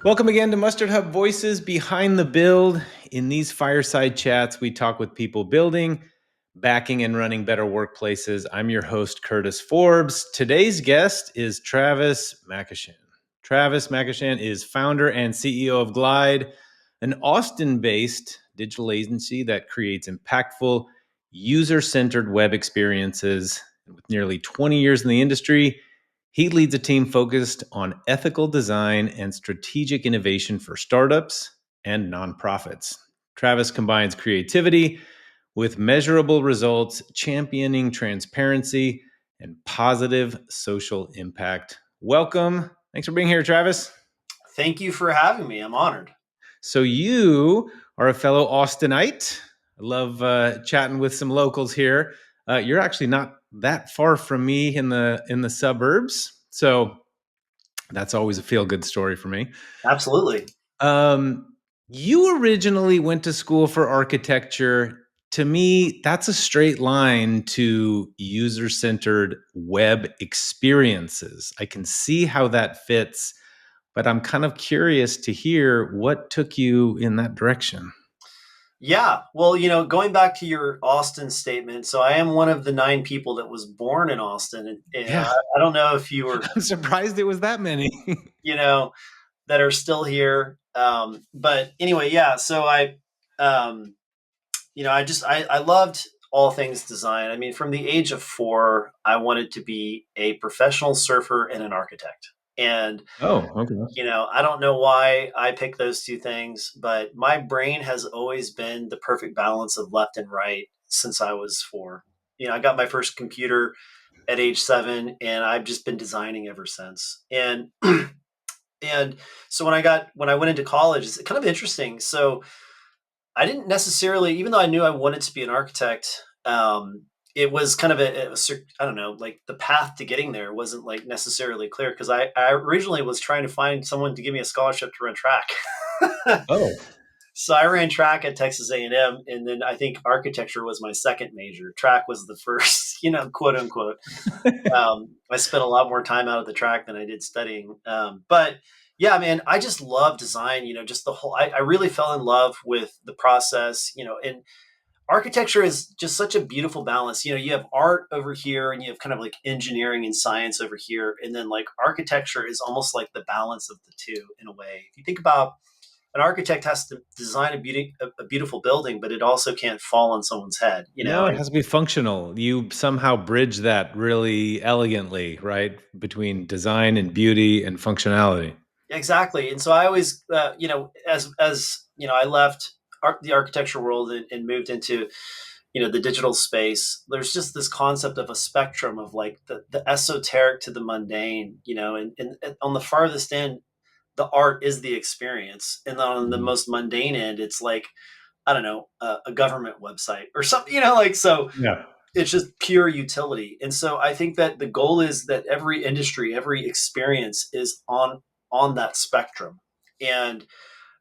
Welcome again to Mustard Hub Voices Behind the Build. In these fireside chats, we talk with people building, backing, and running better workplaces. I'm your host, Curtis Forbes. Today's guest is Travis McAshan. Travis McAshan is founder and CEO of Glide, an Austin-based digital agency that creates impactful, user-centered web experiences. And with nearly 20 years in the industry, he leads a team focused on ethical design and strategic innovation for startups and nonprofits. Travis combines creativity with measurable results, championing transparency and positive social impact. Welcome. Thanks for being here, Travis. Thank you for having me. I'm honored. So you are a fellow Austinite. I love chatting with some locals here. You're actually not that far from me in the suburbs, so that's always a feel-good story for me. Absolutely. You originally went to school for architecture. To me, that's a straight line to user-centered web experiences. I can see how that fits, but I'm kind of curious to hear what took you in that direction. Yeah. Well, going back to your Austin statement, so I am one of the 9 people that was born in Austin. And Yeah, I don't know if you were, I'm surprised it was that many. you know, that are still here. But anyway, yeah. So um, I loved all things design. I mean, from the age of 4, I wanted to be a professional surfer and an architect. And Oh, okay. I don't know why I picked those two things, but my brain has always been the perfect balance of left and right since I was 4. I got my first computer at age 7, and I've just been designing ever since. And so when I went into college, it's kind of interesting. So I didn't necessarily, even though I knew I wanted to be an architect, it was kind of I don't know, like the path to getting there wasn't like necessarily clear because I originally was trying to find someone to give me a scholarship to run track. Oh, So I ran track at Texas A&M, and then I think architecture was my second major. Track was the first, quote unquote. I spent a lot more time out at the track than I did studying. But yeah, man, I just love design, just the whole, I really fell in love with the process, and architecture is just such a beautiful balance. You have art over here and you have kind of like engineering and science over here. And then like architecture is almost like the balance of the two in a way. If you think about an architect has to design a beautiful building, but it also can't fall on someone's head, no, it has to be functional. You somehow bridge that really elegantly, right? Between design and beauty and functionality. Exactly. And so I always, as I left the architecture world and moved into, the digital space, there's just this concept of a spectrum of like the esoteric to the mundane, and on the farthest end, the art is the experience. And then on the most mundane end, it's like, I don't know, a government website or something, so Yeah. it's just pure utility. And so I think that the goal is that every industry, every experience is on that spectrum. And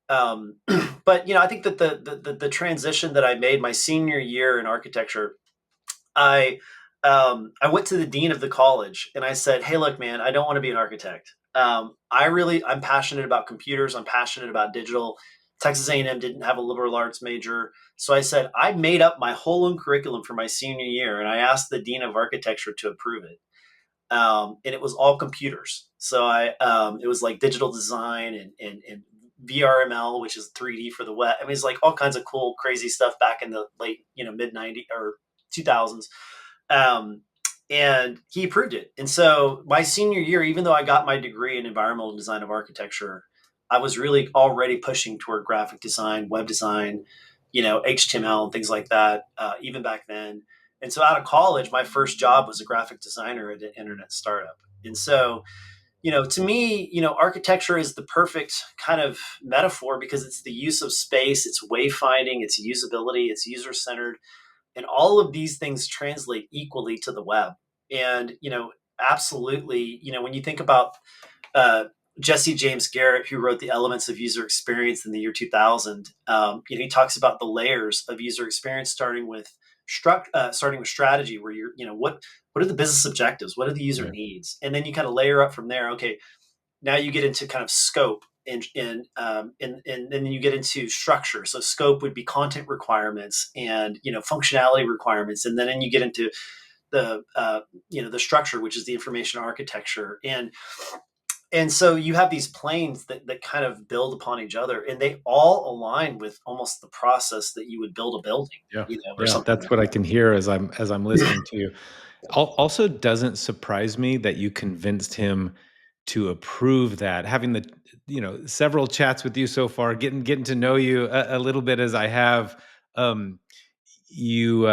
but I think that the transition that I made my senior year in architecture, I I went to the dean of the college and I said, "Hey, look, man, I don't want to be an architect. I'm passionate about computers. I'm passionate about digital. Texas A&M didn't have a liberal arts major, so I said I made up my whole own curriculum for my senior year, and I asked the dean of architecture to approve it. And it was all computers. So it was like digital design and VRML, which is 3D for the web. I mean, it's like all kinds of cool, crazy stuff back in the late, mid 90s or 2000s. Um, and he approved it. And so my senior year, even though I got my degree in environmental design of architecture, I was really already pushing toward graphic design, web design, HTML and things like that, even back then. And so out of college, my first job was a graphic designer at an internet startup. And so, to me, architecture is the perfect kind of metaphor because it's the use of space, it's wayfinding, it's usability, it's user centered. And all of these things translate equally to the web. And, absolutely, when you think about uh, Jesse James Garrett, who wrote The Elements of User Experience in the year 2000, he talks about the layers of user experience, starting with starting with strategy, where you're, what are the business objectives? What are the user Yeah. needs? And then you kind of layer up from there. Okay, now you get into kind of scope, and then you get into structure. So scope would be content requirements and, functionality requirements, and then you get into the structure, which is the information architecture, and so you have these planes that kind of build upon each other, and they all align with almost the process that you would build a building, Yeah. or Yeah. something That's like what I can hear as I'm listening to you. Also doesn't surprise me that you convinced him to approve that. Having the several chats with you so far, getting to know you a little bit as I have, um, you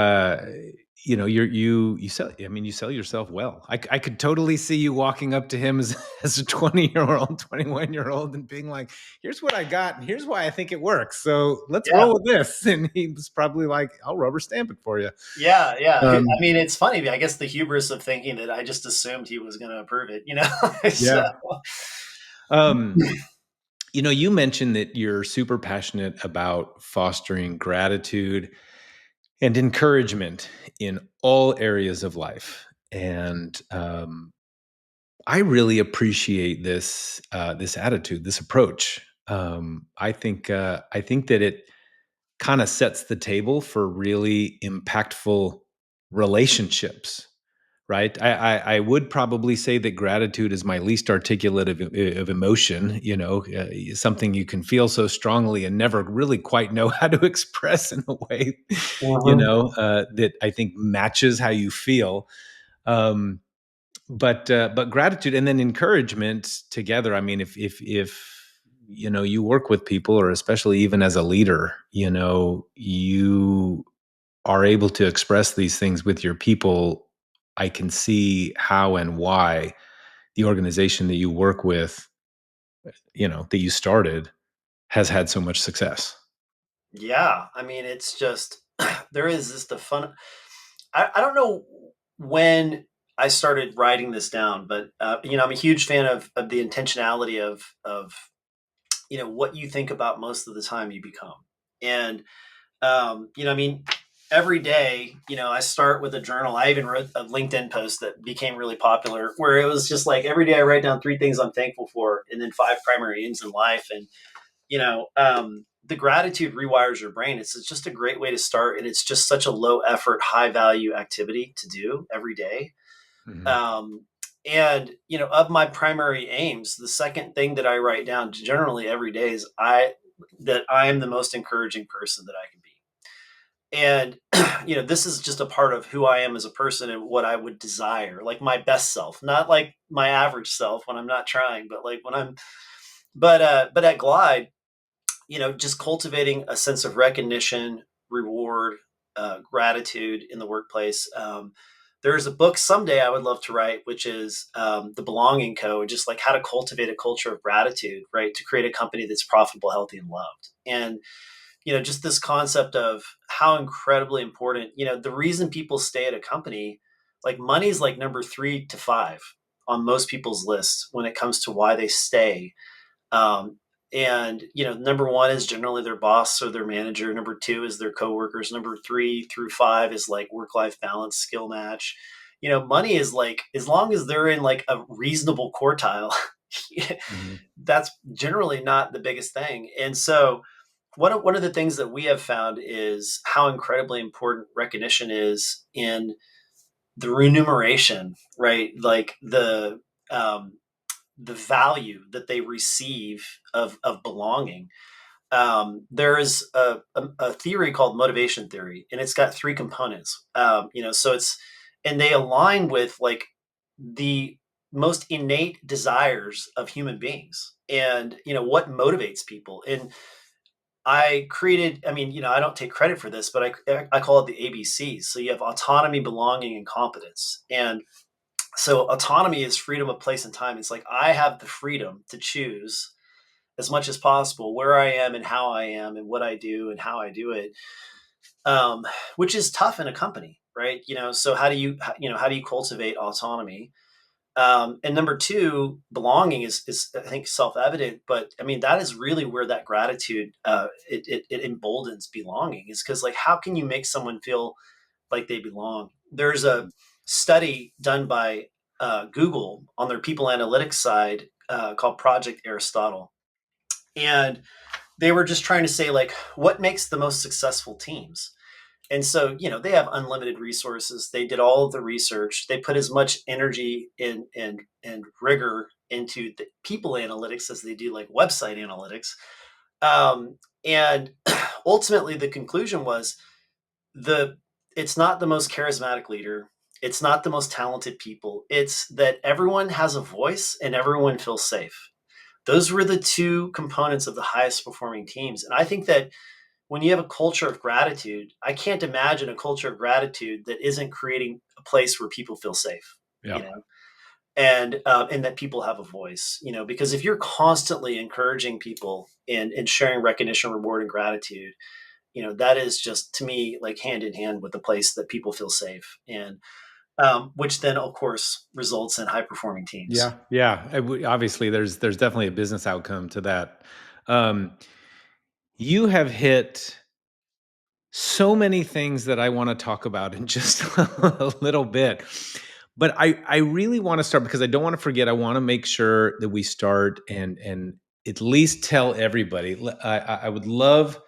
you sell, I mean, you sell yourself well. I could totally see you walking up to him as a 20-year-old, 21-year-old and being like, here's what I got and here's why I think it works, so let's that. roll with this. And he was probably like, I'll rubber stamp it for you. Yeah, yeah. I um mean, it's funny. I guess the hubris of thinking that I just assumed he was going to approve it. So, yeah. um you mentioned that you're super passionate about fostering gratitude and encouragement in all areas of life. And I really appreciate this attitude, this approach. I think that it kind of sets the table for really impactful relationships, right? I would probably say that gratitude is my least articulate of emotion. Something you can feel so strongly and never really quite know how to express in a way, mhm. that I think matches how you feel. Um, but gratitude and then encouragement together. I mean, if you work with people, or especially even as a leader, you are able to express these things with your people. I can see how and why the organization that you work with, that you started, has had so much success. Yeah. I mean, it's just there is just the fun. I don't know when I started writing this down, but I'm a huge fan of the intentionality of what you think about most of the time you become, and I mean, every day, I start with a journal. I even wrote a LinkedIn post that became really popular, where it was just like every day I write down three things I'm thankful for, and then five primary aims in life. And the gratitude rewires your brain. It's just a great way to start, and it's just such a low effort, high value activity to do every day. Mhm. Um, and of my primary aims, the second thing that I write down generally every day is I am the most encouraging person that I can be. And this is just a part of who I am as a person and what I would desire, like my best self, not like my average self when I'm not trying, but like when I'm but at Glide, just cultivating a sense of recognition, reward, gratitude in the workplace. There's a book someday I would love to write, which is The Belonging Code, just like how to cultivate a culture of gratitude, right? To create a company that's profitable, healthy, and loved. And just this concept of how incredibly important, the reason people stay at a company, like money is like number 3 to 5 on most people's lists when it comes to why they stay. Um, and number one is generally their boss or their manager. Number two is their coworkers. Number 3 through 5 is like work-life balance, skill match. Money is like, as long as they're in like a reasonable quartile, Mhm. that's generally not the biggest thing. And so one of the things that we have found is how incredibly important recognition is in the remuneration, right? Like the value that they receive of belonging. There is a theory called motivation theory, and it's got three components. So and they align with like the most innate desires of human beings, and what motivates people. And I created, I mean, I don't take credit for this, but I call it the ABCs. So you have autonomy, belonging, and competence. And so autonomy is freedom of place and time. It's like I have the freedom to choose as much as possible where I am and how I am and what I do and how I do it, which is tough in a company, right? So how do you cultivate autonomy? And number two, belonging is I think self evident, but I mean that is really where that gratitude it emboldens belonging, is because like how can you make someone feel like they belong. There's a study done by Google on their people analytics side called Project Aristotle, and they were just trying to say like what makes the most successful teams. And so, they have unlimited resources. They did all of the research. They put as much energy and rigor into the people analytics as they do like website analytics. And ultimately, the conclusion was the it's not the most charismatic leader. It's not the most talented people. It's that everyone has a voice and everyone feels safe. Those were the two components of the highest performing teams. And I think that when you have a culture of gratitude, I can't imagine a culture of gratitude that isn't creating a place where people feel safe, Yeah. you know, and that people have a voice, because if you're constantly encouraging people and sharing recognition, reward, and gratitude, that is just to me like hand in hand with the place that people feel safe, and which then of course results in high performing teams. Yeah. Yeah. Obviously, there's definitely a business outcome to that. Um, you have hit so many things that I want to talk about in just a little bit. But I really want to start because I don't want to forget. I want to make sure that we start and at least tell everybody. I would love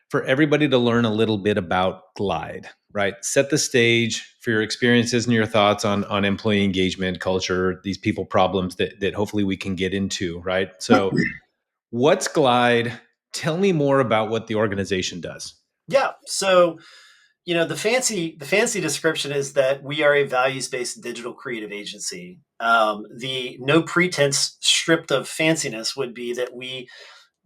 for everybody to learn a little bit about Glide, right? Set the stage for your experiences and your thoughts on employee engagement, culture, these people problems that hopefully we can get into, right? So, what's Glide? Tell me more about what the organization does. Yeah. So, the fancy description is that we are a values-based digital creative agency. The no pretense stripped of fanciness would be that we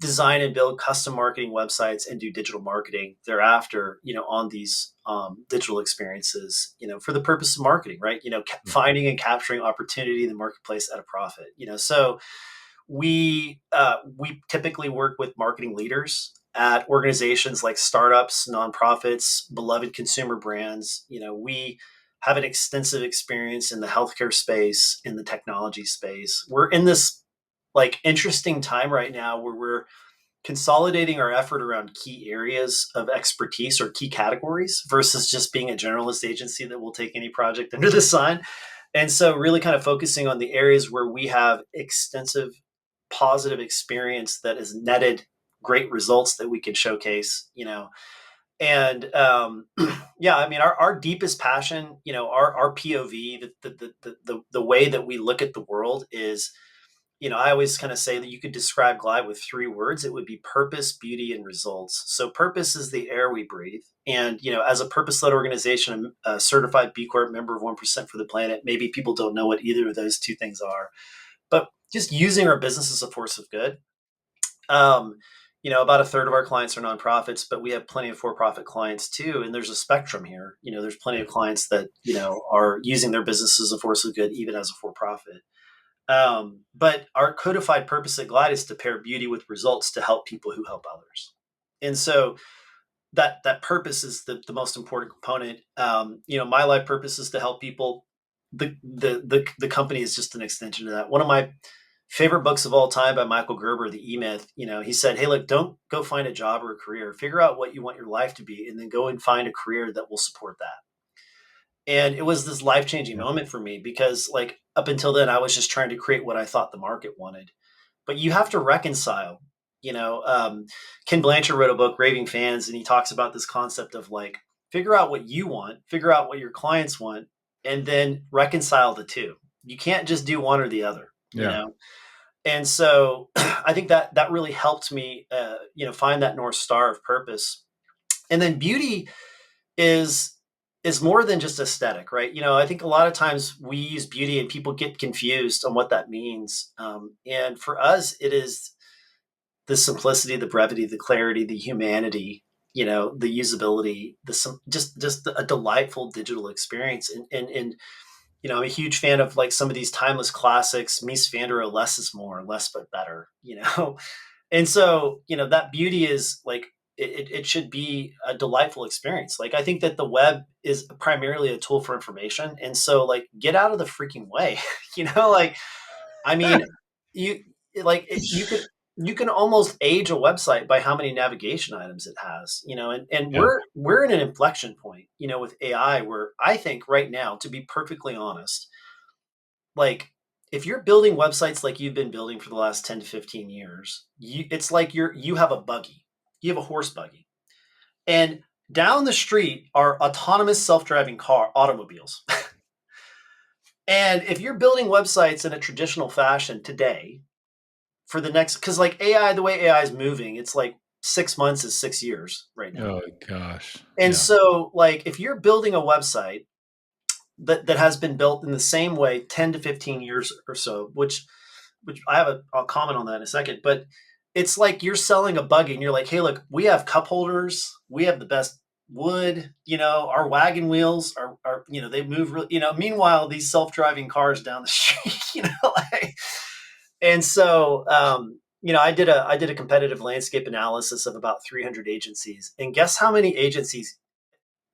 design and build custom marketing websites and do digital marketing thereafter, on these digital experiences, for the purpose of marketing, right? Finding and capturing opportunity in the marketplace at a profit. So we typically work with marketing leaders at organizations like startups, nonprofits, beloved consumer brands. We have an extensive experience in the healthcare space, in the technology space. We're in this like interesting time right now where we're consolidating our effort around key areas of expertise or key categories versus just being a generalist agency that will take any project under the sun. And so really kind of focusing on the areas where we have extensive positive experience that has netted great results that we can showcase, and yeah, I mean, our deepest passion, our POV, the way that we look at the world is, I always kind of say that you could describe Glide with three words. It would be purpose, beauty, and results. So purpose is the air we breathe. And, as a purpose-led organization, a certified B Corp member of 1% for the planet, maybe people don't know what either of those two things are, but just using our business as a force of good. Um, about a third of our clients are nonprofits, but we have plenty of for-profit clients too. And there's a spectrum here. There's plenty of clients that, are using their business as a force of good, even as a for-profit. But our codified purpose at Glide is to pair beauty with results to help people who help others. And so that purpose is the most important component. My life purpose is to help people. The company is just an extension of that. One of my favorite books of all time by Michael Gerber, The E-Myth, he said, hey, look, don't go find a job or a career. Figure out what you want your life to be, and then go and find a career that will support that. And it was this life-changing Yeah. moment for me because like up until then, I was just trying to create what I thought the market wanted. But you have to reconcile, Ken Blanchard wrote a book, Raving Fans, and he talks about this concept of like, figure out what you want, figure out what your clients want, and then reconcile the two. You can't just do one or the other, Yeah. And so I think that really helped me, find that North Star of purpose. And then beauty is more than just aesthetic, right? I think a lot of times we use beauty and people get confused on what that means. And for us, it is the simplicity, the brevity, the clarity, the humanity, the usability, just a delightful digital experience. And I'm a huge fan of like some of these timeless classics, Mies van der Rohe, less is more, less but better, And so, that beauty is like, it should be a delightful experience. Like, I think that the web is primarily a tool for information. And so, like, get out of the freaking way, like, I mean, you you could. you can almost age a website by how many navigation items it has, and Yeah. we're in an inflection point, with AI, where I think right now, to be perfectly honest, like, if you're building websites like you've been building for the last 10 to 15 years, it's like you have a buggy. You have a horse buggy. And down the street are autonomous self-driving car automobiles. And if you're building websites in a traditional fashion today for the next, because like AI, the way AI is moving, it's like 6 months is 6 years right now. Oh gosh. And Yeah. so, like, if you're building a website that has been built in the same way 10 to 15 years or so, which I'll comment on that in a second, but it's like you're selling a buggy and you're like, hey, look, we have cup holders, we have the best wood, our wagon wheels are they move really, meanwhile, these self-driving cars down the street, like, and so, I did a competitive landscape analysis of about 300 agencies, and guess how many agencies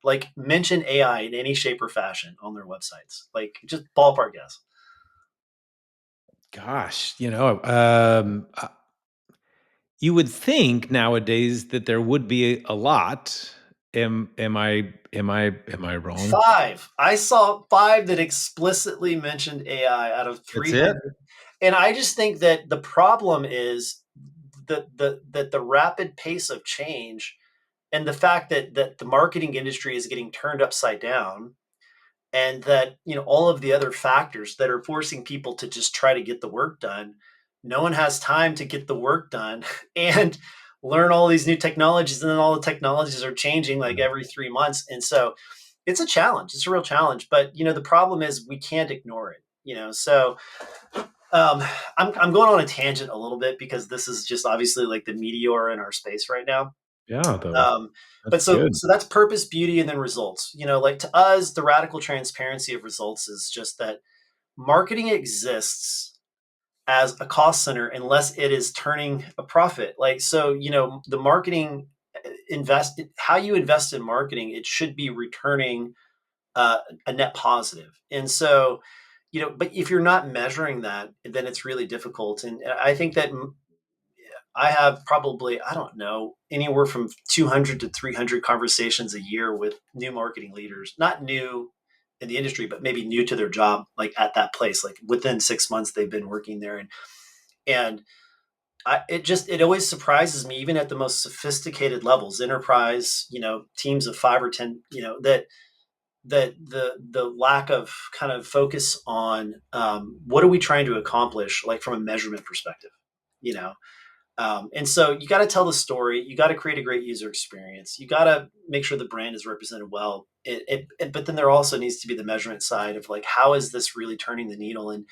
like mention AI in any shape or fashion on their websites? Like, just ballpark guess. Gosh, you would think nowadays that there would be a lot. Am I wrong? Five. I saw five that explicitly mentioned AI out of That's it? 300. And I just think that the problem is that the rapid pace of change, and the fact that the marketing industry is getting turned upside down, and that all of the other factors that are forcing people to just try to get the work done. No one has time to get the work done and learn all these new technologies, and then all the technologies are changing like Yeah. every 3 months, and so it's a challenge. It's a real challenge, but the problem is we can't ignore it. So um, I'm going on a tangent a little bit because this is just obviously like the meteor in our space right now. Yeah, though. um, but That's so good. so that's purpose, beauty, and then results. Like, to us, the radical transparency of results is just that marketing exists as a cost center unless it is turning a profit. Like, so, the marketing invest how you invest in marketing, it should be returning a net positive. And so, but if you're not measuring that, then it's really difficult. And I think that I have probably, I don't know, anywhere from 200 to 300 conversations a year with new marketing leaders, not new in the industry, but maybe new to their job, like at that place, like within 6 months they've been working there. And it always surprises me, even at the most sophisticated levels, enterprise, teams of 5 or 10, that the lack of kind of focus on what are we trying to accomplish, like from a measurement perspective, you know and so you got to tell the story. You got to create a great user experience. You got to make sure the brand is represented well. But then there also needs to be the measurement side of, like, how is this really turning the needle? And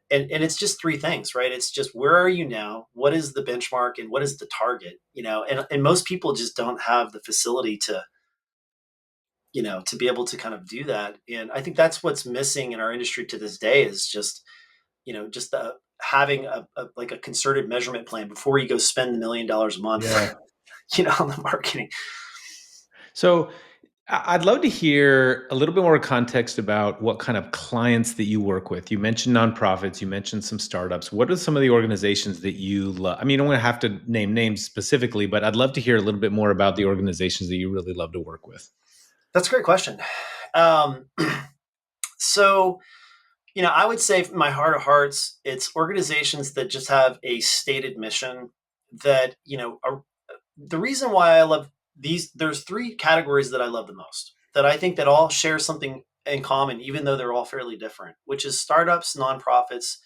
it's just three things, right? It's just, where are you now? What is the benchmark, and what is the target? And most people just don't have the facility to be able to kind of do that. And I think that's what's missing in our industry to this day, is just the having like a concerted measurement plan before you go spend $1 million a month, Yeah. on the marketing. So I'd love to hear a little bit more context about what kind of clients that you work with. You mentioned nonprofits, you mentioned some startups. What are some of the organizations that you love? I mean, I'm going to have to name names specifically, but I'd love to hear a little bit more about the organizations that you really love to work with. That's a great question. Um, so, I would say, from my heart of hearts, it's organizations that just have a stated mission that, are the reason why I love these. There's three categories that I love the most, that I think that all share something in common, even though they're all fairly different, which is startups, nonprofits,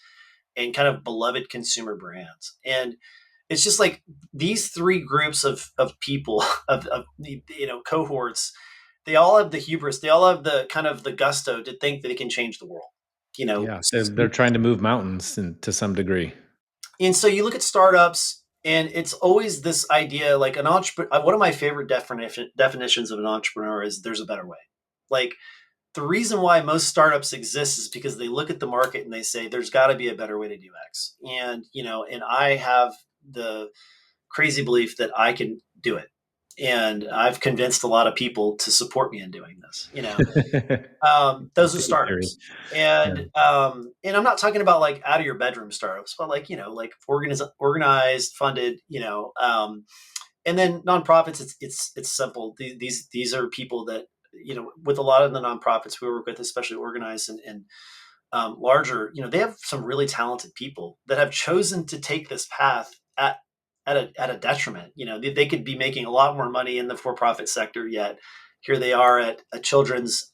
and kind of beloved consumer brands. And it's just like these three groups of people, of cohorts, they all have the hubris, they all have the kind of the gusto to think that it can change the world. You know, Yeah, they're trying to move mountains to some degree. and so you look at startups, and it's always this idea, like an entrepreneur. One of my favorite definitions of an entrepreneur is, there's a better way. Like, the reason why most startups exist is because they look at the market and they say, there's got to be a better way to do X. And I have the crazy belief that I can do it. And I've convinced a lot of people to support me in doing this. Those are Fiduciary. startups. Yeah. And I'm not talking about like out of your bedroom startups, but like, like organized, funded, and then nonprofits, it's simple. These are people that, with a lot of the nonprofits we work with, especially organized and larger, they have some really talented people that have chosen to take this path at a detriment. They could be making a lot more money in the for-profit sector, yet here they are at a children's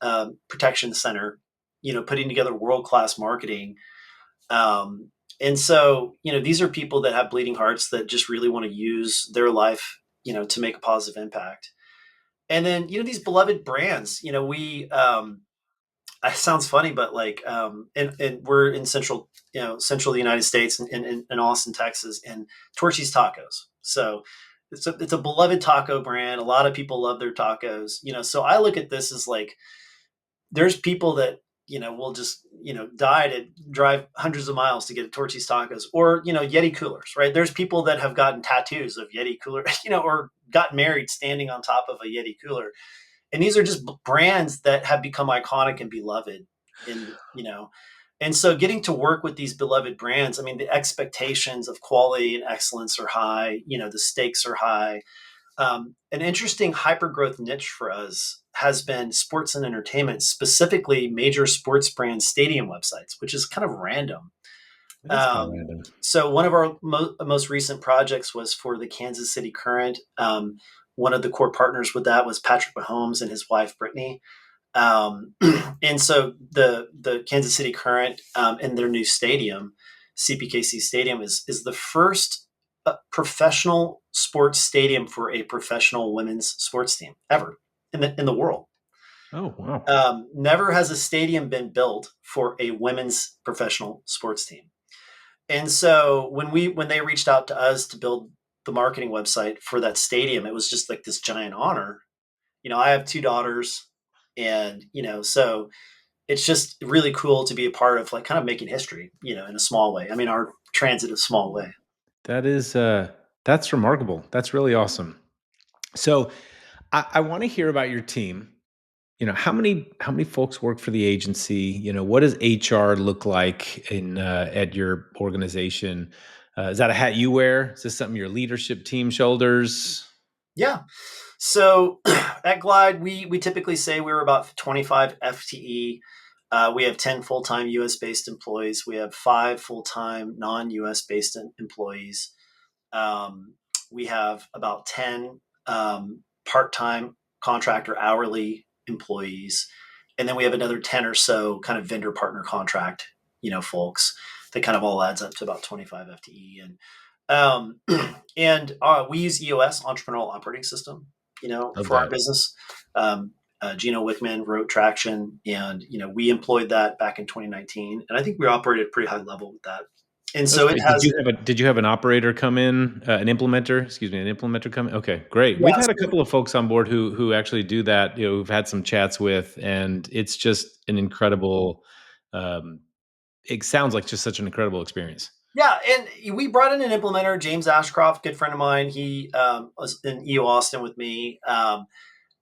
protection center, putting together world-class marketing. And so, these are people that have bleeding hearts that just really want to use their life, to make a positive impact. And then, these beloved brands, it sounds funny, but like, and we're in central the United States, in Austin, Texas, and Torchy's Tacos. So it's a beloved taco brand. A lot of people love their tacos, so I look at this as like, there's people that, will just, die to drive hundreds of miles to get a Torchy's Tacos, or, Yeti coolers, right? There's people that have gotten tattoos of Yeti cooler, or got married standing on top of a Yeti cooler. And these are just brands that have become iconic and beloved. And so getting to work with these beloved brands, I mean, the expectations of quality and excellence are high, the stakes are high. An interesting hyper growth niche for us has been sports and entertainment, specifically major sports brand stadium websites, which is kind of random. It is kind of random. So one of our most recent projects was for the Kansas City Current. One of the core partners with that was Patrick Mahomes and his wife Brittany. Um, and so the Kansas City Current, in their new stadium, CPKC Stadium, is the first professional sports stadium for a professional women's sports team ever in the world. Oh, wow. Never has a stadium been built for a women's professional sports team. And so when they reached out to us to build the marketing website for that stadium, it was just like this giant honor. I have two daughters, and so it's just really cool to be a part of, like, kind of making history, in a small way. I mean, our transitive small way. That is that's remarkable. That's really awesome. So I want to hear about your team. How many folks work for the agency? What does HR look like in at your organization? Is that a hat you wear? Is this something your leadership team shoulders? Yeah. So at Glide, we typically say we're about 25 FTE. We have 10 full-time US based employees. We have 5 full-time non-US based employees. Um, we have about 10 part-time contractor hourly employees. And then we have another 10 or so kind of vendor partner contract, folks, that kind of all adds up to about 25 FTE. And we use EOS, Entrepreneurial Operating System, Love for our that. business. Gino Wickman wrote Traction, and we employed that back in 2019, and I think we operated at a pretty high level with that. And That's so it great. Did has, you have a did you have an operator come in, an implementer? Excuse me, an implementer come in? Okay, great. We've yeah, had a couple of folks on board who actually do that. We've had some chats with, and it's just an incredible. Um, it sounds like just such an incredible experience. yeah, and we brought in an implementer, James Ashcroft, good friend of mine. He was in EO Austin with me,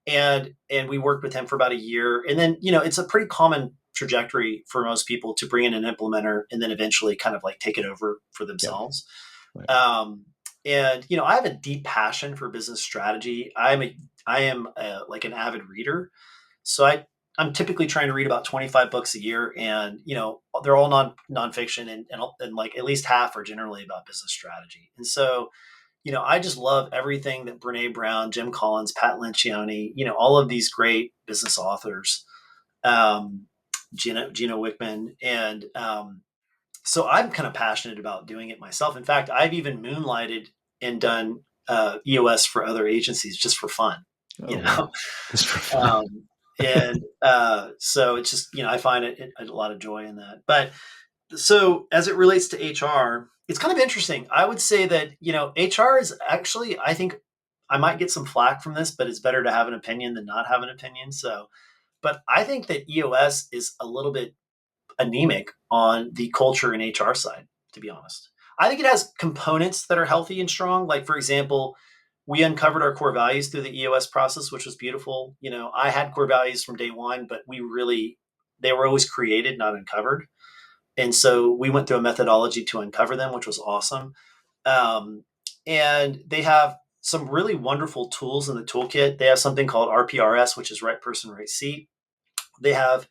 and we worked with him for about a year. And then it's a pretty common trajectory for most people to bring in an implementer and then eventually kind of like take it over for Yep. themselves. Right. And I have a deep passion for business strategy. I am like an avid reader, so I'm typically trying to read about 25 books a year, and they're all nonfiction, and like at least half are generally about business strategy. And so I just love everything that Brene Brown, Jim Collins, Pat Lencioni, all of these great business authors, um, Gino Wickman, and so I'm kind of passionate about doing it myself. In fact, I've even moonlighted and done EOS for other agencies just for fun, Oh, you wow. know. Just for fun. So it's just I find a lot of joy in that. But so as it relates to HR, it's kind of interesting. I would say that HR is actually, I think I might get some flack from this, but it's better to have an opinion than not have an opinion. So, but I think that EOS is a little bit anemic on the culture and HR side, to be honest. I think it has components that are healthy and strong. Like, for example, we uncovered our core values through the EOS process, which was beautiful. I had core values from day one, but they were always created, not uncovered. And so we went through a methodology to uncover them, which was awesome. Um, and they have some really wonderful tools in the toolkit. They have something called RPRS, which is right person, right seat. They have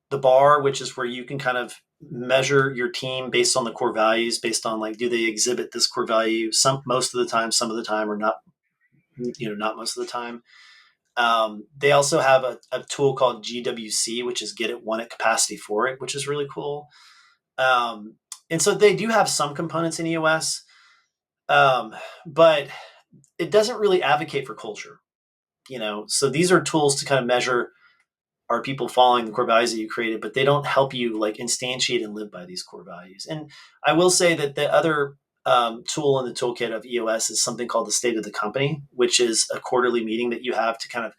the bar, which is where you can kind of measure your team based on the core values, based on like, do they exhibit this core value most of the time, some of the time, or not, not most of the time. They also have a tool called GWC, which is get it, want it, capacity for it, which is really cool. Um, and so they do have some components in EOS, but it doesn't really advocate for culture. So these are tools to kind of measure, are people following the core values that you created, but they don't help you like instantiate and live by these core values. And I will say that the other tool in the toolkit of EOS is something called the state of the company, which is a quarterly meeting that you have to kind of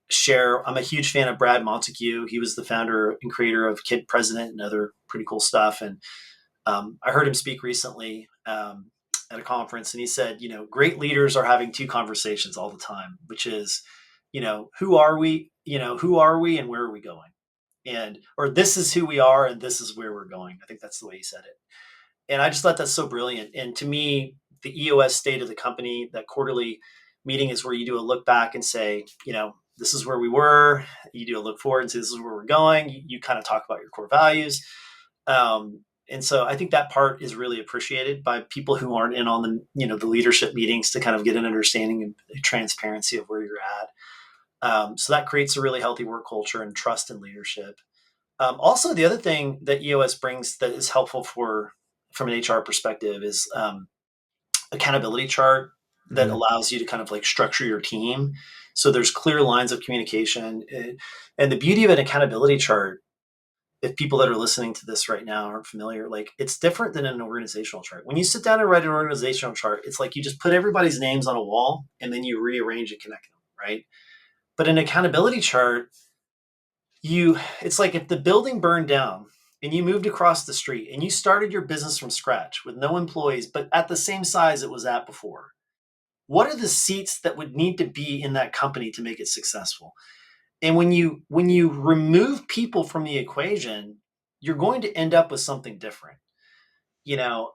share. I'm a huge fan of Brad Montague. He was the founder and creator of Kid President and other pretty cool stuff. And I heard him speak recently at a conference, and he said, great leaders are having two conversations all the time, which is, who are we? Who are we and where are we going? Or this is who we are and this is where we're going. I think that's the way he said it. And I just thought that's so brilliant. And to me, the EOS state of the company, that quarterly meeting is where you do a look back and say, this is where we were. You do a look forward and say, this is where we're going. You kind of talk about your core values. And so I think that part is really appreciated by people who aren't in on the leadership meetings, to kind of get an understanding and transparency of where you're at. So that creates a really healthy work culture and trust in leadership. Also, the other thing that EOS brings that is helpful from an HR perspective is accountability chart that allows you to kind of like structure your team. So there's clear lines of communication. And the beauty of an accountability chart, if people that are listening to this right now aren't familiar, like it's different than an organizational chart. When you sit down and write an organizational chart, it's like you just put everybody's names on a wall and then you rearrange and connect them, right? But an accountability chart, it's like if the building burned down and you moved across the street and you started your business from scratch with no employees, but at the same size it was at before, what are the seats that would need to be in that company to make it successful? And when you remove people from the equation, you're going to end up with something different,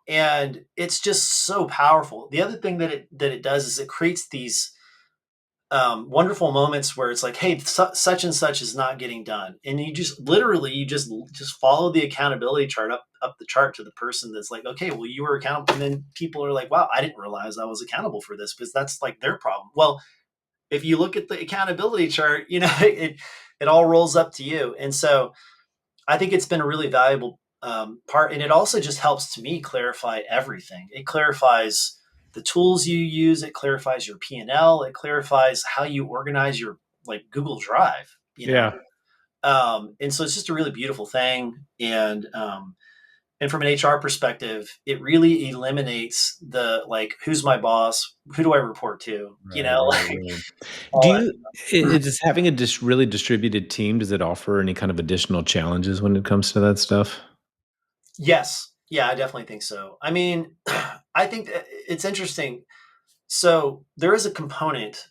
and it's just so powerful. The other thing that it does is it creates these wonderful moments where it's like, hey, such and such is not getting done, and you just literally just follow the accountability chart up the chart to the person that's like, okay, well, you were accountable, and then people are like, wow, I didn't realize I was accountable for this, because that's like their problem. Well, if you look at the accountability chart, it all rolls up to you. And so I think it's been a really valuable part. And it also just helps to me clarify everything. It clarifies the tools you use. It clarifies your P&L. It clarifies how you organize your like Google Drive, Yeah. And so it's just a really beautiful thing. And from an HR perspective, it really eliminates the like, who's my boss? Who do I report to? Right, right, Like right. Do all you that. does having a really distributed team, does it offer any kind of additional challenges when it comes to that stuff? Yes. Yeah, I definitely think so. I mean, I think that it's interesting. So there is a component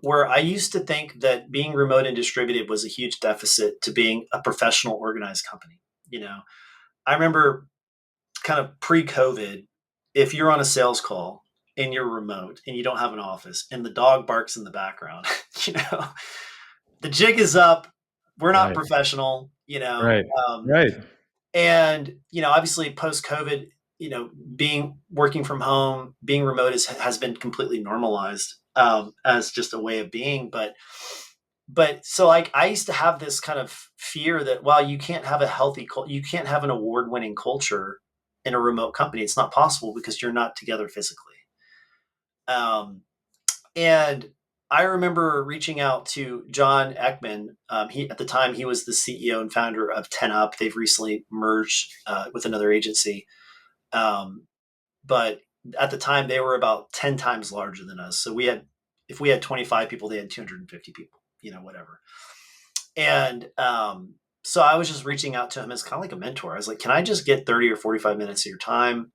where I used to think that being remote and distributed was a huge deficit to being a professional organized company. I remember kind of pre-COVID, if you're on a sales call and you're remote and you don't have an office and the dog barks in the background, you know, the jig is up. We're not Right, professional, right, right. and obviously post COVID, being working from home, being remote has been completely normalized as just a way of being. But so like I used to have this kind of fear that, well, you can't have a healthy you can't have an award winning culture in a remote company. It's not possible because you're not together physically. Um, and I remember reaching out to John Ekman. At the time he was the CEO and founder of 10 Up. They've recently merged with another agency, um, but at the time they were about 10 times larger than us. So if we had 25 people, they had 250 people. Whatever. And so I was just reaching out to him as kind of like a mentor. I was like, can I just get 30 or 45 minutes of your time?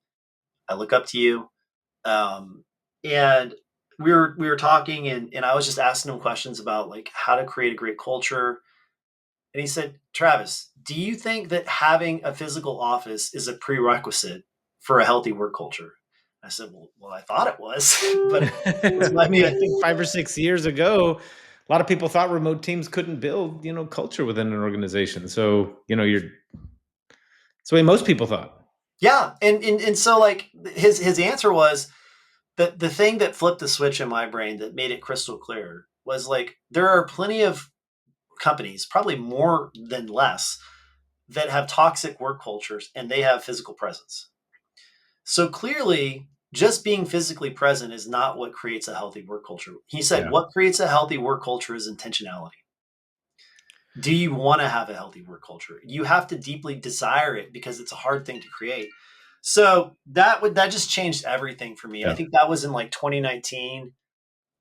I look up to you. And we were talking, and I was just asking him questions about like how to create a great culture. And he said, Travis, do you think that having a physical office is a prerequisite for a healthy work culture? I said, well, I thought it was, but it was I like, mean, I think 5 or 6 years ago, a lot of people thought remote teams couldn't build, culture within an organization. So, it's the way most people thought. yeah. And so like his answer was that the thing that flipped the switch in my brain that made it crystal clear was like, there are plenty of companies, probably more than less, that have toxic work cultures and they have physical presence. So clearly, just being physically present is not what creates a healthy work culture. He said, Yeah. what creates a healthy work culture is intentionality. Do you want to have a healthy work culture? You have to deeply desire it because it's a hard thing to create. So that just changed everything for me. I Yeah. think that was in like 2019.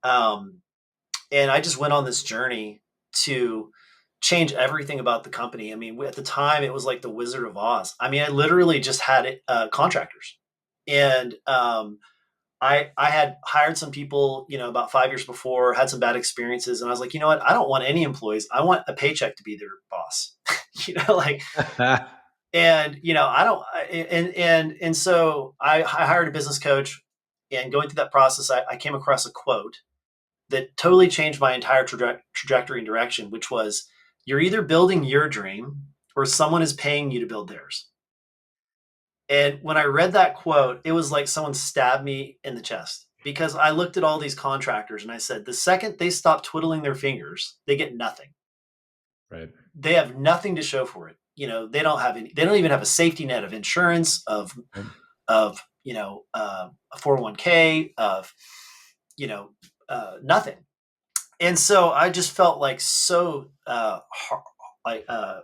Um, and I just went on this journey to change everything about the company. I mean, at the time, it was like the Wizard of Oz. I mean, I literally just had contractors, and I had hired some people, about 5 years before, had some bad experiences, and I was like, you know what? I don't want any employees. I want a paycheck to be their boss. Like, and I don't, and so I hired a business coach, and going through that process, I came across a quote that totally changed my entire trajectory and direction, which was, "You're either building your dream or someone is paying you to build theirs." And when I read that quote, it was like someone stabbed me in the chest because I looked at all these contractors and I said, the second they stop twiddling their fingers, they get nothing. Right. They have nothing to show for it. They don't have any, they don't even have a safety net of insurance, Right. of, a 401k, of, you know, nothing. And so I just felt like so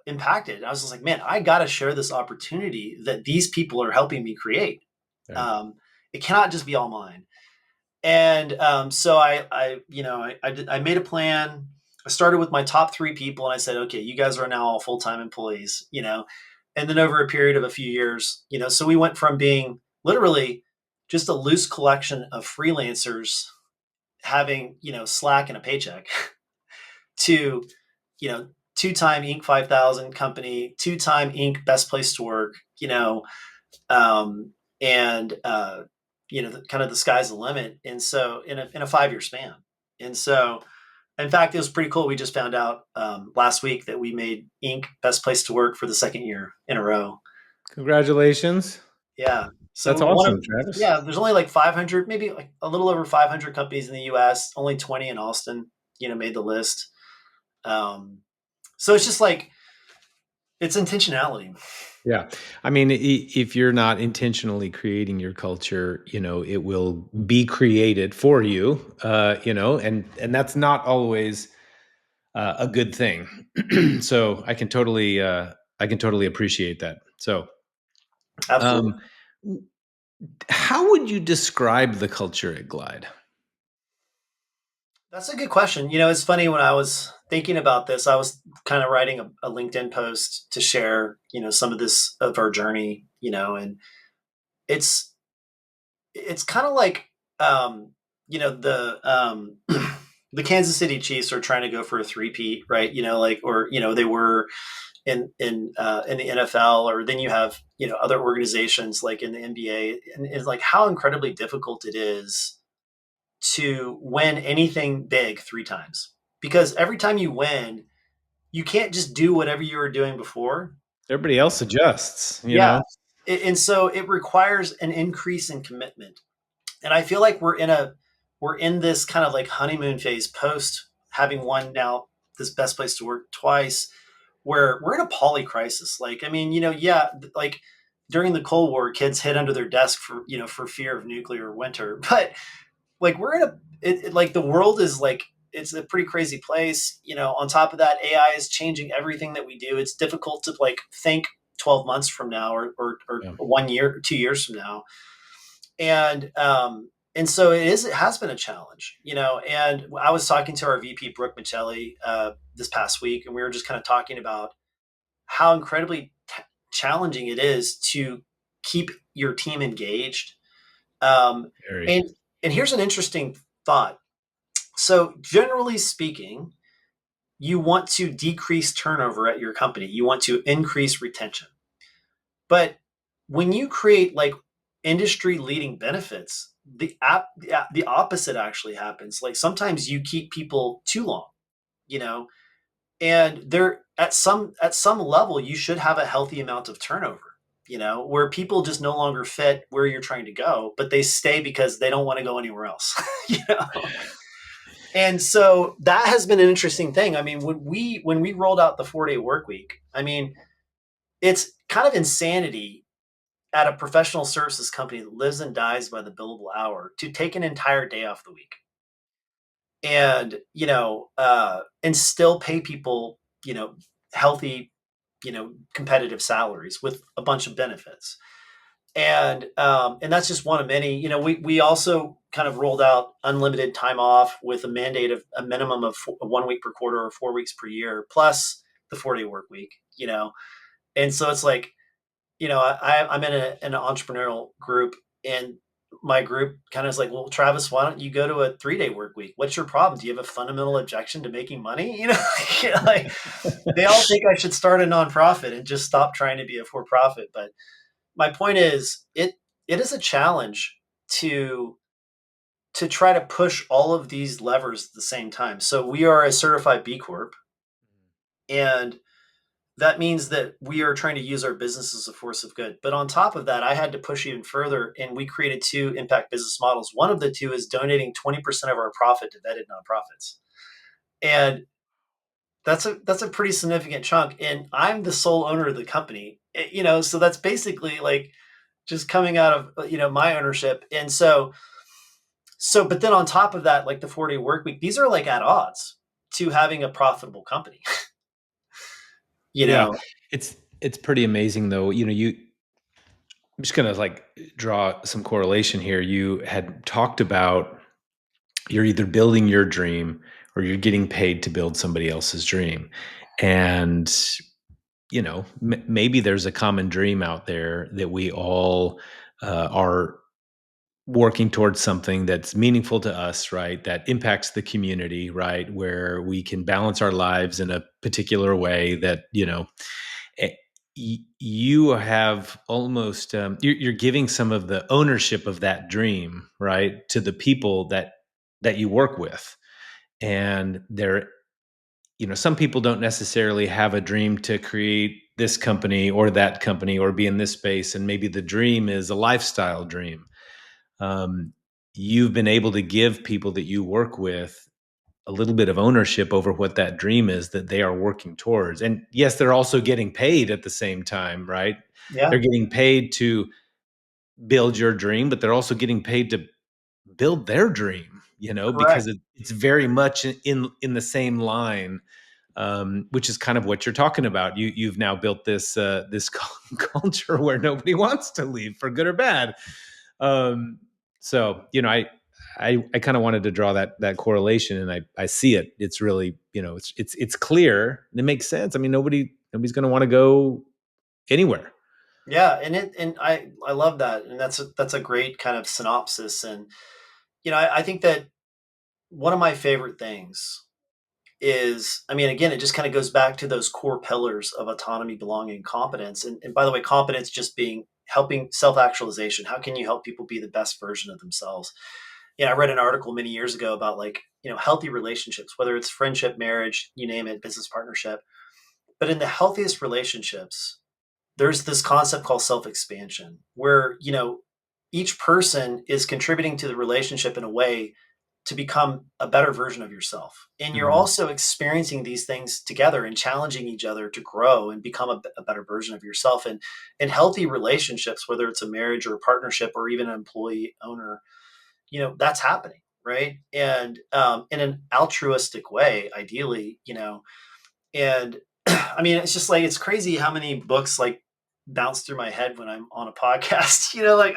impacted. I was just like, man, I got to share this opportunity that these people are helping me create. Right. Um, it cannot just be all mine. And so I made a plan. I started with my top three people, and I said, okay, you guys are now all full time employees. And then over a period of a few years, so we went from being literally just a loose collection of freelancers having Slack and a paycheck to you know two-time Inc. 5000 company, two-time Inc. best place to work, um, and kind of the sky's the limit. And so in a 5 year span. And so in fact, it was pretty cool. We just found out last week that we made Inc. best place to work for the second year in a row. Congratulations. Yeah. That's So one of awesome, Travis. yeah, there's only like 500, maybe like a little over 500 companies in the U.S. Only 20 in Austin, made the list. Um, so it's just like it's intentionality. Yeah. I mean, if you're not intentionally creating your culture, it will be created for you, and that's not always a good thing. So I can totally appreciate that. So, Absolutely. um, how would you describe the culture at Glide? That's a good question. It's funny, when I was thinking about this, I was kind of writing a LinkedIn post to share, some of this of our journey, and it's it's kind of like the the Kansas City Chiefs are trying to go for a three-peat, right? Like, or they were in the NFL, or then you have other organizations like in the NBA, and it's like how incredibly difficult it is to win anything big three times, because every time you win, you can't just do whatever you were doing before. Everybody else adjusts, Yeah. And so it requires an increase in commitment. And I feel like we're in this kind of like honeymoon phase post having won now this best place to work twice, where we're in a poly crisis. Like, I mean, yeah, like during the Cold War, kids hid under their desk for fear of nuclear winter. But like we're in like the world is like, it's a pretty crazy place. On top of that, AI is changing everything that we do. It's difficult to like think 12 months from now, or Yeah. 1 year, 2 years from now. And so it has been a challenge. And I was talking to our VP Brooke Michelli this past week, and we were just kind of talking about how incredibly challenging it is to keep your team engaged. um, Very. and and here's an interesting thought. So generally speaking, you want to decrease turnover at your company. You want to increase retention. But when you create like industry leading benefits, the opposite actually happens. Like sometimes you keep people too long, you know, and there at some level you should have a healthy amount of turnover, where people just no longer fit where you're trying to go, but they stay because they don't want to go anywhere else. you know and so that has been an interesting thing. I mean, when we rolled out the 4-day work week, I mean, it's kind of insanity at a professional services company that lives and dies by the billable hour to take an entire day off the week and and still pay people healthy, competitive salaries with a bunch of benefits. And that's just one of many. We also kind of rolled out unlimited time off with a mandate of a minimum of 1 week per quarter or 4 weeks per year, plus the 4-day work week. And so it's like, I'm in an entrepreneurial group, and my group kind of is like, well, Travis, why don't you go to a 3-day work week? What's your problem? Do you have a fundamental objection to making money? Like they all think I should start a nonprofit and just stop trying to be a for profit. But my point is, it is a challenge to try to push all of these levers at the same time. So we are a certified B Corp, and that means that we are trying to use our business as a force of good. But on top of that, I had to push even further, and we created 2 impact business models. One of the 2 is donating 20% of our profit to vetted nonprofits. And that's a pretty significant chunk. And I'm the sole owner of the company, so that's basically like just coming out of, my ownership. And but then on top of that, like the 4-day work week, these are like at odds to having a profitable company, you Yeah, know? it's pretty amazing though. I'm just gonna like draw some correlation here. You had talked about you're either building your dream or you're getting paid to build somebody else's dream, and maybe there's a common dream out there that we all are working towards, something that's meaningful to us, right? That impacts the community, right? Where we can balance our lives in a particular way that, eh, you have almost, you're giving some of the ownership of that dream, right, to the people that you work with. And they're, some people don't necessarily have a dream to create this company or that company or be in this space. And maybe the dream is a lifestyle dream. um, you've been able to give people that you work with a little bit of ownership over what that dream is that they are working towards. And yes, they're also getting paid at the same time, right? They're Yeah, getting paid to build your dream, but they're also getting paid to build their dream, because correct. it's very much in the same line, which is kind of what you're talking about. You've now built this culture where nobody wants to leave for good or bad. Um, so I kind of wanted to draw that correlation, and I see it. It's really, it's clear. And it makes sense. I mean, nobody's going to want to go anywhere. Yeah, and I love that, and that's a great kind of synopsis. And I think that one of my favorite things is, I mean, again, it just kind of goes back to those core pillars of autonomy, belonging, competence. And by the way, competence just being helping self actualization. How can you help people be the best version of themselves? I read an article many years ago about like healthy relationships, whether it's friendship, marriage, you name it, business partnership. But in the healthiest relationships, there's this concept called self-expansion where each person is contributing to the relationship in a way to become a better version of yourself, and you're Mhm. also experiencing these things together and challenging each other to grow and become a better version of yourself. And in healthy relationships, whether it's a marriage or a partnership or even an employee owner, that's happening, right? And in an altruistic way, ideally, and I mean, it's just like it's crazy how many books like bounce through my head when I'm on a podcast. Like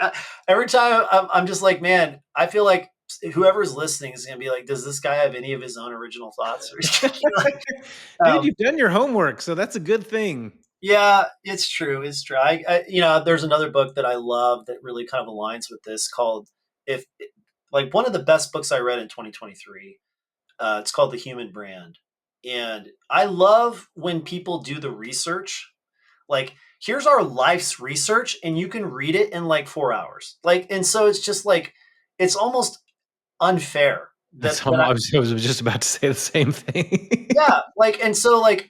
every time I'm just like, man, I feel like whoever's listening is going to be like, does this guy have any of his own original thoughts? Or like, Dude, um, you've done your homework, so that's a good thing. yeah, it's true. It's true. There's another book that I love that really kind of aligns with this called if Like one of the best books I read in 2023. It's called The Human Brand, and I love when people do the research. Like, here's our life's research, and you can read it in like 4 hours. Like, and so it's just like it's almost unfair That's that how I was just about to say the same thing. yeah, like, and so like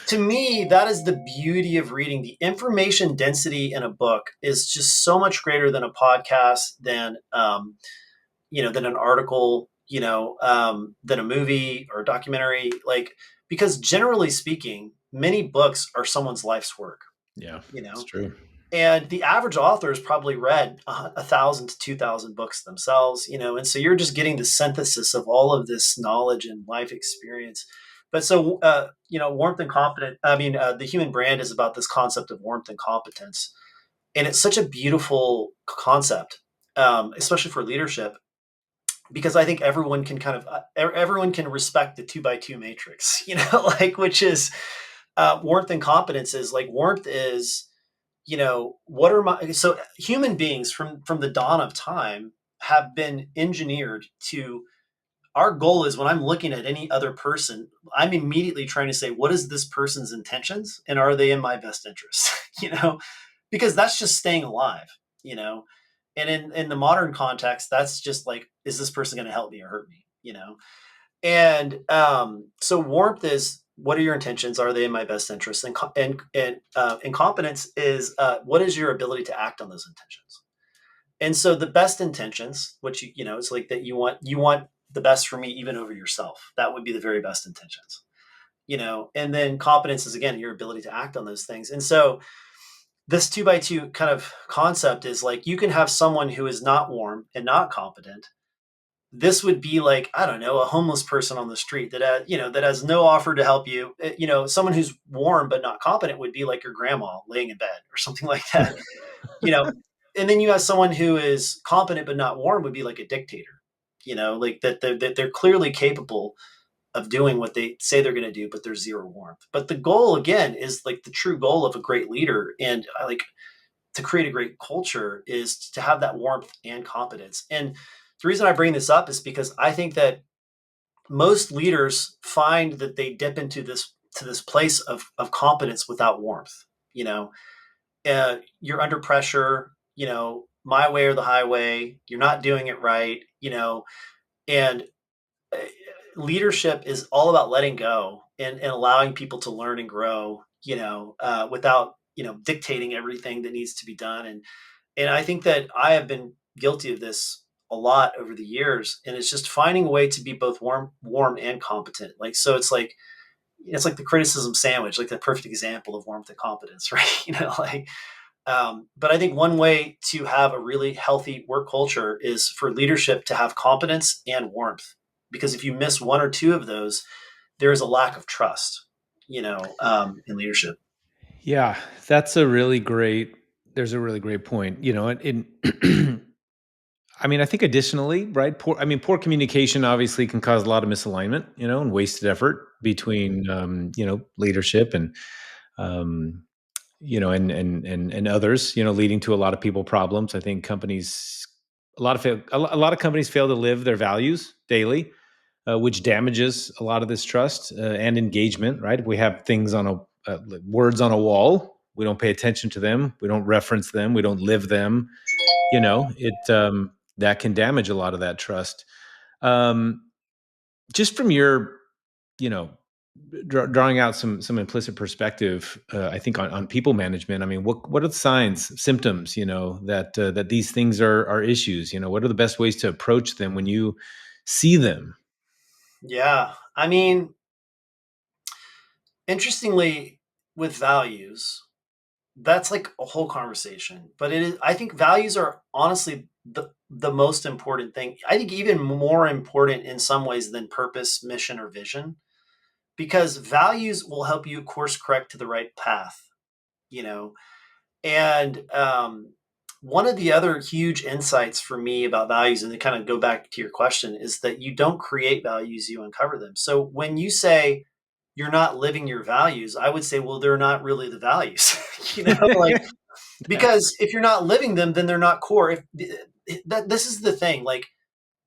to me, that is the beauty of reading. The information density in a book is just so much greater than a podcast, than an article, than a movie or a documentary. Like, because generally speaking, many books are someone's life's work, Yeah, you it's know, true. and the average author has probably read 1,000 to 2,000 books themselves, and so you're just getting the synthesis of all of this knowledge and life experience. But so, warmth and competence. I mean, the human brand is about this concept of warmth and competence, and it's such a beautiful concept, especially for leadership, because I think everyone can everyone can respect the 2x2 matrix, like, which is warmth and competence. Is like warmth is, what are my so human beings from the dawn of time have been engineered to. Our goal is when I'm looking at any other person, I'm immediately trying to say, what is this person's intentions and are they in my best interest? Because that's just staying alive, you know. And in the modern context, that's just like, is this person going to help me or hurt me? And so warmth is, what are your intentions? Are they in my best interest? And competence is, what is your ability to act on those intentions? And so the best intentions, which it's like that you want the best for me even over yourself. That would be the very best intentions. And then competence is, again, your ability to act on those things. And so this 2x2 kind of concept is like, you can have someone who is not warm and not competent. This would be like, I don't know, a homeless person on the street that has no offer to help you. Someone who's warm but not competent would be like your grandma laying in bed or something like that. you know and then you have someone who is competent but not warm would be like a dictator. Like that they're clearly capable of doing what they say they're going to do, but there's zero warmth. But the goal, again, is like the true goal of a great leader, and like to create a great culture, is to have that warmth and competence. And the reason I bring this up is because I think that most leaders find that they dip into this place of competence without warmth. you know you're under pressure, my way or the highway, you're not doing it right. And uh, leadership is all about letting go and allowing people to learn and grow, without, dictating everything that needs to be done. And I think that I have been guilty of this a lot over the years. And it's just finding a way to be both warm and competent. Like, so it's like the criticism sandwich, like the perfect example of warmth and competence, right? But I think one way to have a really healthy work culture is for leadership to have competence and warmth. Because if you miss one or two of those, there is a lack of trust, in leadership. Yeah, that's a really great. There's a really great point. I mean, I think additionally, right? Poor communication obviously can cause a lot of misalignment, and wasted effort between, leadership and, um, and others, leading to a lot of people problems. I think a lot of companies fail to live their values daily, which damages a lot of this trust and engagement. Right? If we have things on like words on a wall, we don't pay attention to them, we don't reference them, we don't live them. It that can damage a lot of that trust. Um, just from your, you know, drawing out some implicit perspective, I think on people management. I mean, what are the signs, symptoms, that these things are issues? What are the best ways to approach them when you see them? Yeah. I mean, interestingly, with values, that's like a whole conversation. But I think values are honestly the most important thing. I think even more important in some ways than purpose, mission, or vision, because values will help you course correct to the right path, you know. And one of the other huge insights for me about values, and to kind of go back to your question, is that you don't create values, you uncover them. So when you say you're not living your values, I would say, well, they're not really the values, like, Yeah. because if you're not living them, then they're not core. If that This is the thing, like,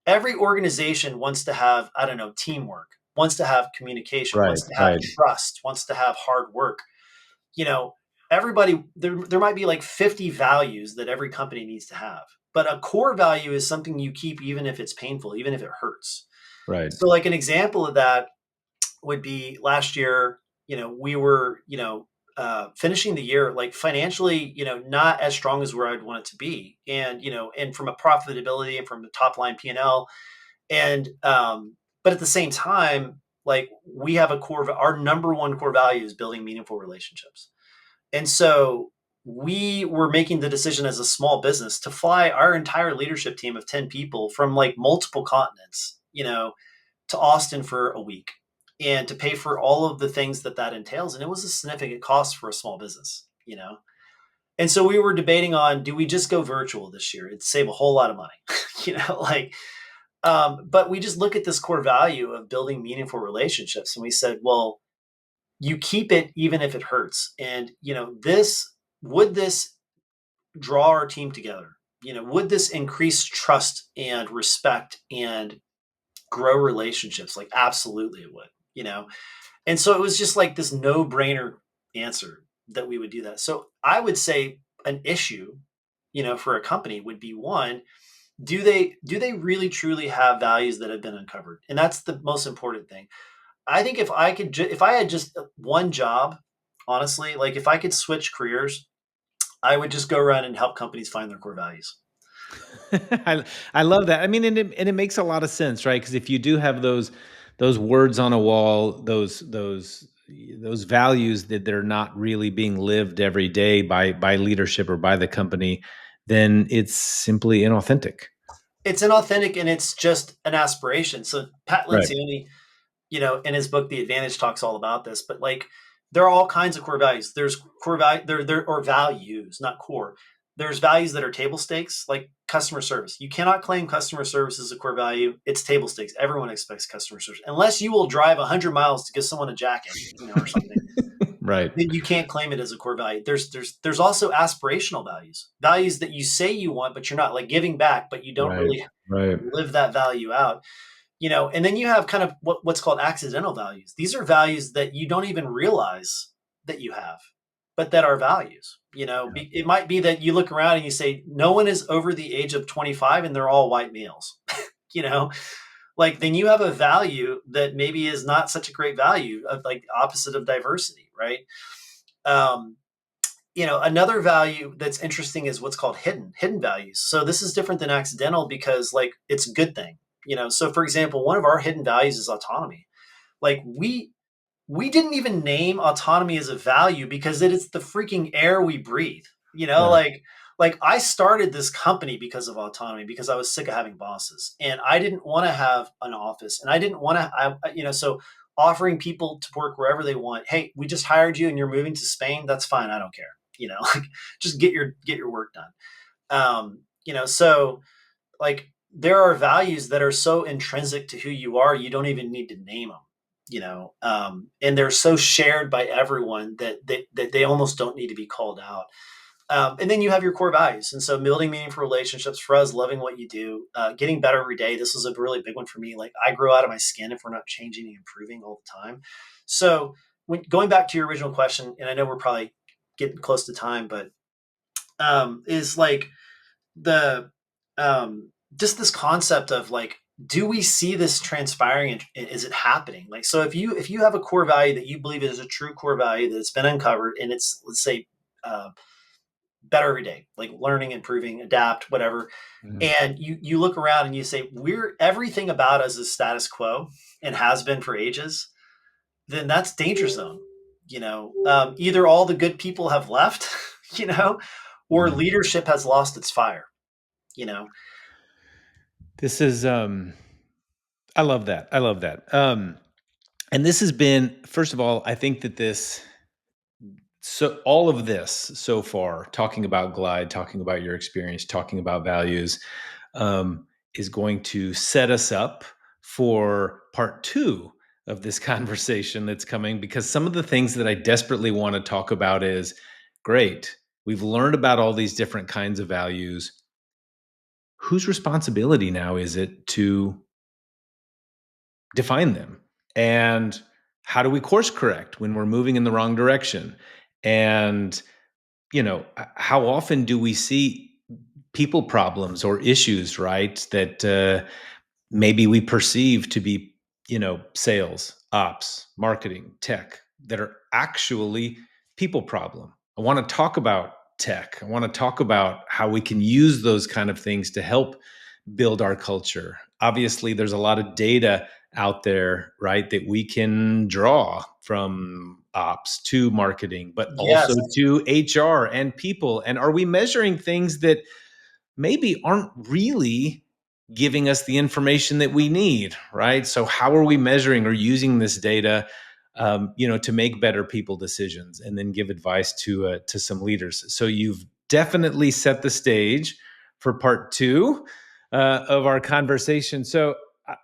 every organization wants to have, I don't know, teamwork, wants to have communication, Right, wants to have right, trust, wants to have hard work. You know, everybody, there might be like 50 values that every company needs to have. But a core value is something you keep even if it's painful, even if it hurts. right. So like an example of that would be last year, we were, finishing the year like financially, not as strong as where I'd want it to be. And, and from a profitability and from the top line P&L. And, but at the same time, like we have our number one core value is building meaningful relationships. And so we were making the decision as a small business to fly our entire leadership team of 10 people from like multiple continents, to Austin for a week and to pay for all of the things that entails. And it was a significant cost for a small business. And so we were debating on, do we just go virtual this year? It'd save a whole lot of money, like, but we just look at this core value of building meaningful relationships. And we said, well, you keep it even if it hurts. And, would this draw our team together? Would this increase trust and respect and grow relationships? Like, absolutely it would. And so it was just like this no brainer answer that we would do that. So I would say an issue, for a company would be one, do they really truly have values that have been uncovered? And that's the most important thing. I think if I had just one job, honestly, like if I could switch careers, I would just go around and help companies find their core values. I love that. I mean, and it makes a lot of sense, right? Because if you do have those words on a wall, those values that they're not really being lived every day by leadership or by the company, then it's simply inauthentic. It's inauthentic and it's just an aspiration. So Pat Right. Lencioni, in his book, The Advantage talks all about this, but like there are all kinds of core values. There's core value there or values, not core. There's values that are table stakes, like customer service. You cannot claim customer service as a core value. It's table stakes. Everyone expects customer service. Unless you will drive 100 miles to give someone a jacket, or something, Right. then you can't claim it as a core value. There's also aspirational values. Values that you say you want, but you're not, like giving back, but you don't Right. really Right. live that value out. And then you have kind of what's called accidental values. These are values that you don't even realize that you have, but that are values. It might be that you look around and you say no one is over the age of 25 and they're all white males. you know like then you have a value that maybe is not such a great value, of like opposite of diversity, right? um, another value that's interesting is what's called hidden values. So this is different than accidental because like it's a good thing. So for example, one of our hidden values is autonomy. Like we didn't even name autonomy as a value because it is the freaking air we breathe. Yeah. Like I started this company because of autonomy, because I was sick of having bosses and I didn't want to have an office and I didn't want to, so offering people to work wherever they want. Hey, we just hired you and you're moving to Spain. That's fine. I don't care. Like just get your work done. So like there are values that are so intrinsic to who you are, you don't even need to name them. And they're so shared by everyone that they almost don't need to be called out. And then you have your core values. And so building meaningful relationships for us, loving what you do, getting better every day. This was a really big one for me. Like I grow out of my skin if we're not changing and improving all the time. So going back to your original question, and I know we're probably getting close to time, but is like the just this concept of like, do we see this transpiring and is it happening? Like, so if you have a core value that you believe is a true core value that's been uncovered and it's, let's say, uh, better every day, like learning, improving, adapt, whatever, Mhm. and you look around and you say we're everything about us is status quo and has been for ages, then that's danger zone. Either all the good people have left, you know or Mhm. leadership has lost its fire. you know This is I love that. I love that. And this has been, first of all, I think that all of this so far, talking about Glide, talking about your experience, talking about values, is going to set us up for part two of this conversation that's coming, because some of the things that I desperately want to talk about is great. We've learned about all these different kinds of values. whose responsibility now is it to define them? And how do we course correct when we're moving in the wrong direction? And, how often do we see people problems or issues, right? That maybe we perceive to be, sales, ops, marketing, tech, that are actually people problem. I want to talk about tech. I want to talk about how we can use those kind of things to help build our culture. Obviously, there's a lot of data out there, right, that we can draw from ops to marketing, but also Yes. to HR and people. And are we measuring things that maybe aren't really giving us the information that we need, right? So how are we measuring or using this data, to make better people decisions and then give advice to some leaders? So you've definitely set the stage for part two of our conversation. So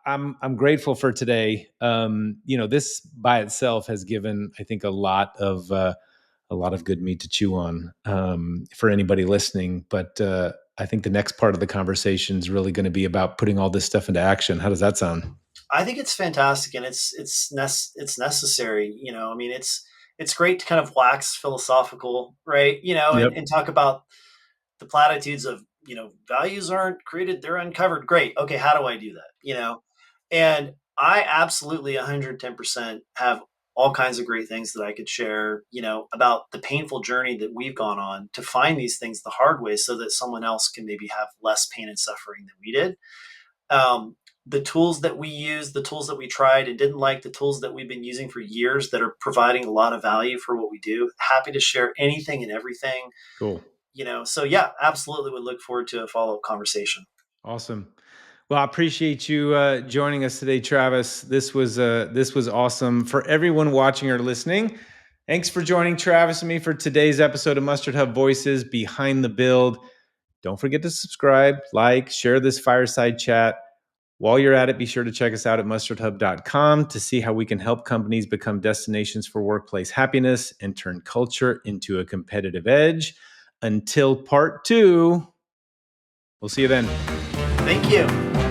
I'm grateful for today. This by itself has given, I think, a lot of good meat to chew on for anybody listening. But I think the next part of the conversation is really going to be about putting all this stuff into action. How does that sound? I think it's fantastic, and it's necessary. I mean, it's great to kind of wax philosophical, right? Yep. And talk about the platitudes of values aren't created, they're uncovered. Great. Okay, how do I do that? And I absolutely 110% have all kinds of great things that I could share, about the painful journey that we've gone on to find these things the hard way so that someone else can maybe have less pain and suffering than we did. The tools that we use, the tools that we tried and didn't like, the tools that we've been using for years that are providing a lot of value for what we do. Happy to share anything and everything. Cool. So yeah, absolutely would look forward to a follow-up conversation. Awesome. Well, I appreciate you joining us today, Travis. This was awesome. For everyone watching or listening, thanks for joining Travis and me for today's episode of Mustard Hub Voices Behind the Build. Don't forget to subscribe, like, share this fireside chat. While you're at it, be sure to check us out at mustardhub.com to see how we can help companies become destinations for workplace happiness and turn culture into a competitive edge. Until part two, we'll see you then. Thank you.